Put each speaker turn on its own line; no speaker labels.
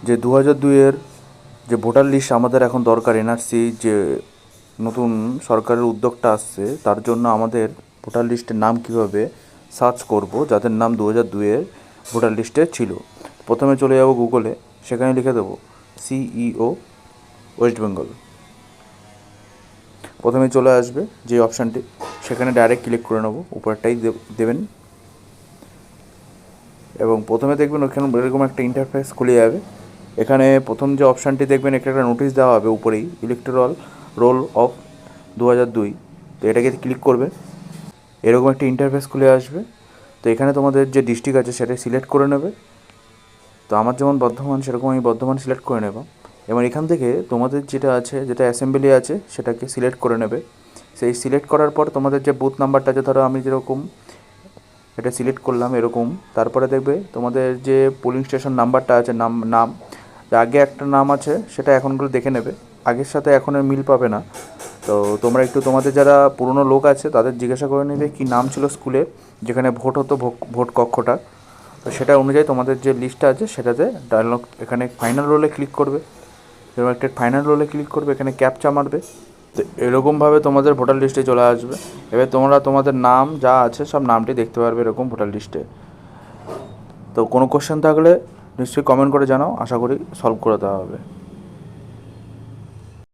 যে 2002-এর যে voter list আমাদের এখন দরকার, এনআরসি যে নতুন সরকারের উদ্যোগটা আসছে, তার জন্য আমাদের ভোটার লিস্টের নাম কীভাবে সার্চ করব যাদের নাম 2002-এর ভোটার লিস্টে ছিল। প্রথমে চলে যাব গুগলে, সেখানে লিখে দেবো সিইও ওয়েস্ট বেঙ্গল। প্রথমে চলে আসবে যে অপশানটি, সেখানে ডাইরেক্ট ক্লিক করে নেবো, উপরটাই দেবেন এবং প্রথমে দেখবেন ওখানে এরকম একটা ইন্টারফেস খুলে যাবে। এখানে প্রথম যে অপশানটি দেখবেন, একটা নোটিশ দেওয়া হবে উপরেই, ইলেকটোরাল রোল অফ 2002। তো এটাকে ক্লিক করবে, এরকম একটা ইন্টারফেস খুলে আসবে। তো এখানে তোমাদের যে ডিস্ট্রিক্ট আছে সেটা সিলেক্ট করে নেবে। তো আমার যেমন বর্ধমান, সেরকম আমি বর্ধমান সিলেক্ট করে নেব। এবার এখান থেকে তোমাদের যেটা আছে, যেটা অ্যাসেম্বলি আছে, সেটাকে সিলেক্ট করে নেবে। সেই সিলেক্ট করার পর তোমাদের যে বুথ নাম্বারটা আছে, ধরো আমি যেরকম এটা সিলেক্ট করলাম এরকম, তারপরে দেখবে তোমাদের যে পোলিং স্টেশন নাম্বারটা আছে, নাম আগে একটা নাম আছে সেটা এখনগুলো দেখে নেবে, আগের সাথে এখনের মিল পাবে না। তো তোমরা একটু তোমাদের যারা পুরনো লোক আছে তাদের জিজ্ঞাসা করে নেবে কী নাম ছিল স্কুলে যেখানে ভোট হতো, ভোট কক্ষটা। তো সেটা অনুযায়ী তোমাদের যে লিস্টটা আছে সেটাতে ডায়লগ, এখানে ফাইনাল রোলে ক্লিক করবে, এবং একটা ফাইনাল রোলে ক্লিক করবে, এখানে ক্যাপচা মারবে। তো এরকমভাবে তোমাদের ভোটার লিস্টে চলে আসবে। এবার তোমরা তোমাদের নাম যা আছে সব নামটি দেখতে পারবে এরকম ভোটার লিস্টে। তো কোনো কোশ্চেন থাকলে নিশ্চয়ই কমেন্ট করে জানাও, আশা করি সলভ করে দেওয়া হবে।